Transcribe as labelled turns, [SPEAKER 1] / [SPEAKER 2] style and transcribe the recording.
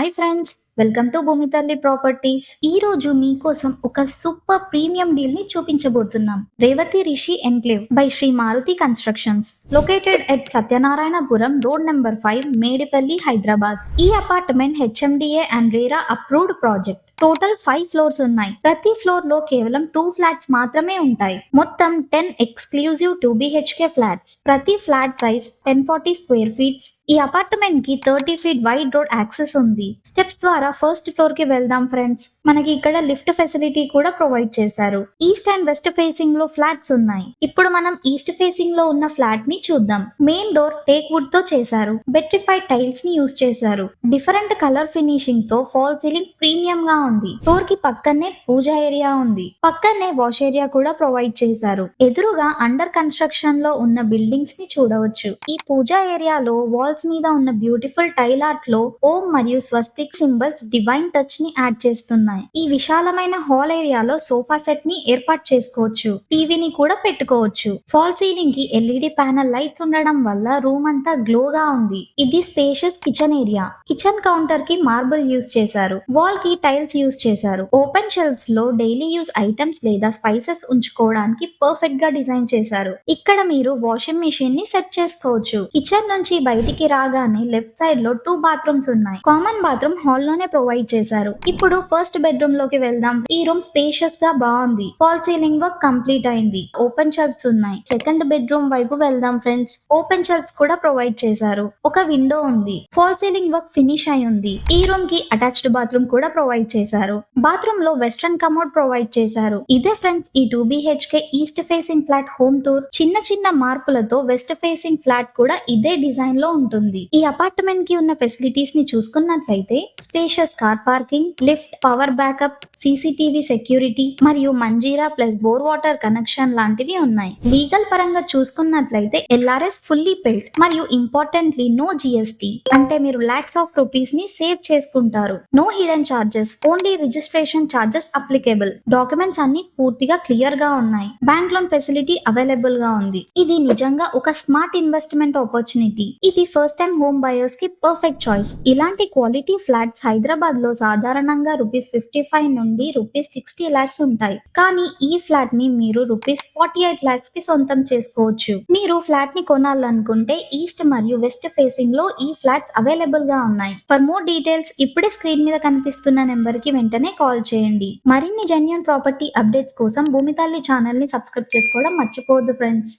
[SPEAKER 1] Hi friends, welcome to Bhoomithalli properties. ఈ రోజు మీకోసం ఒక సూపర్ ప్రీమియం డీల్ ని చూపించబోతున్నాం. Revathi Rishi enclave by Sri Maruthi constructions, located at Satyanarayanapuram road number 5, Medipalli, Hyderabad. ఈ apartment HMDA and RERA approved project. Total 5 floors ఉన్నాయి. ప్రతి ఫ్లోర్ లో కేవలం 2 ఫ్లాట్స్ మాత్రమే ఉంటాయి. మొత్తం 10 ఎక్స్క్లూజివ్ 2 BHK ఫ్లాట్స్. ప్రతి ఫ్లాట్ సైజ్ 1040 స్క్వేర్ ఫీట్స్. ఈ అపార్ట్మెంట్ కి 30 ఫీట్ వైడ్ రోడ్ యాక్సెస్ ఉంది. స్టెప్స్ ద్వారా ఫస్ట్ ఫ్లోర్ కి వెళ్దాం ఫ్రెండ్స్. మనకి ఇక్కడ లిఫ్ట్ ఫెసిలిటీ కూడా ప్రొవైడ్ చేశారు. ఈస్ట్ అండ్ వెస్ట్ ఫేసింగ్ లో ఫ్లాట్స్ ఉన్నాయి. ఇప్పుడు మనం ఈస్ట్ ఫేసింగ్ లో ఉన్న ఫ్లాట్ ని చూద్దాం. మెయిన్ డోర్ టేక్ వుడ్ తో చేశారు. బెట్రిఫైడ్ టైల్స్ ని యూస్ చేశారు. డిఫరెంట్ కలర్ ఫినిషింగ్ తో ఫాల్ సీలింగ్ ప్రీమియం గా ఉంది. డోర్ కి పక్కనే పూజా ఏరియా ఉంది. పక్కనే వాష్ ఏరియా కూడా ప్రొవైడ్ చేశారు. ఎదురుగా అండర్ కన్స్ట్రక్షన్ లో ఉన్న బిల్డింగ్స్ ని చూడవచ్చు. ఈ పూజా ఏరియాలో వాల్స్ మీద ఉన్న బ్యూటిఫుల్ టైల్ ఆర్ట్ లో ఓం మరియు స్వస్తిక్ సింబల్స్ డివైన్ టచ్ ని యాడ్ చేస్తున్నాయి. ఈ విశాలమైన హాల్ ఏరియాలో సోఫా సెట్ ని ఏర్పాటు చేసుకోవచ్చు. టీవీని కూడా పెట్టుకోవచ్చు. ఫాల్ సీలింగ్ కి ఎల్ఈడి ప్యానల్ లైట్స్ ఉండడం వల్ల రూమ్ అంతా గ్లోగా ఉంది. ఇది spacious kitchen area. Kitchen counter కి మార్బుల్ యూస్ చేశారు. వాల్ కి టైల్స్ యూస్ చేశారు. ఓపెన్ షెల్ఫ్స్ లో డైలీ యూస్ ఐటమ్స్ లేదా స్పైసెస్ ఉంచుకోవడానికి పర్ఫెక్ట్ గా డిజైన్ చేశారు. ఇక్కడ మీరు వాషింగ్ మెషిన్ ని సెట్ చేసుకోవచ్చు. కిచెన్ నుంచి బయటికి రాగానే లెఫ్ట్ సైడ్ లో 2 బాత్రూమ్స్ ఉన్నాయి. కామన్ బాత్రూమ్ హాల్ లోనే ప్రొవైడ్ చేశారు. ఇప్పుడు ఫస్ట్ బెడ్రూమ్ లోకి వెళ్దాం. ఈ రూమ్ స్పేషియస్ గా బాగుంది. ఫాల్ సీలింగ్ వర్క్ కంప్లీట్ అయింది. ఓపెన్ షెల్ఫ్స్ ఉన్నాయి. సెకండ్ బెడ్రూమ్ వైపు వెళ్దాం ఫ్రెండ్స్. ఓపెన్ షెల్ఫ్స్ కూడా ప్రొవైడ్ చేశారు. ఒక విండో ఉంది. ఫాల్ సీలింగ్ వర్క్ ఫినిష్ అయి ఉంది. ఈ రూమ్ కి అటాచ్డ్ బాత్రూమ్ కూడా ప్రొవైడ్ చేశారు. బాత్రూమ్ లో వెస్ట్రన్ కమోడ్ ప్రొవైడ్ చేశారు. ఇదే ఫ్రెండ్స్ ఈ 2 BHK east facing flat home tour. చిన్న చిన్న మార్పులతో వెస్ట్ ఫేసింగ్ ఫ్లాట్ కూడా ఇదే డిజైన్ లో ఉంటుంది. ఈ అపార్ట్మెంట్ కి ఉన్న ఫెసిలిటీస్ ని చూసుకున్నట్లయితే spacious car parking, lift, power backup, CCTV security మరియు Manjira plus bore water connection లాంటివి ఉన్నాయి. లీగల్ పరంగా చూసుకున్నట్లయితే LRS ఫుల్లీ పెయిడ్ మరియు ఇంపార్టెంట్లీ నో GST, అంటే మీరు లాక్స్ ఆఫ్ రూపీస్ ని సేవ్ చేసుకుంటారు. No hidden charges, only registration charges applicable. Documents అన్ని పూర్తిగా క్లియర్ గా ఉన్నాయి. బ్యాంక్ లోన్ ఫెసిలిటీ అవైలబుల్ గా ఉంది. ఇది నిజంగా ఒక స్మార్ట్ ఇన్వెస్ట్మెంట్ ఆపర్చునిటీ. ఇది ఫస్ట్ టైం హోమ్ బయర్స్ కి పర్ఫెక్ట్ చాయిస్. ఇలాంటి క్వాలిటీ ఫ్లాట్స్ హైదరాబాద్ లో సాధారణంగా ₹55 నుండి ₹60 lakhs ఉంటాయి. కానీ ఈ ఫ్లాట్ ని మీరు ₹48 lakhs కి సొంతం చేసుకోవచ్చు. మీరు ఫ్లాట్ ని కొనాలనుకుంటే ఈస్ట్ మరియు వెస్ట్ ఫేసింగ్ లో ఈ ఫ్లాట్స్ అవైలబుల్ గా ఉన్నాయి. ఫర్ మోర్ డీటెయిల్స్ ఇప్పుడే స్క్రీన్ మీద కనిపిస్తున్న నెంబర్ కి వెంటనే కాల్ చేయండి. మరిన్ని జెన్యూన్ ప్రాపర్టీ అప్డేట్స్ కోసం భూమితల్లి ఛానల్ ని సబ్స్క్రైబ్ చేసుకోవడం మర్చిపోవద్దు ఫ్రెండ్స్.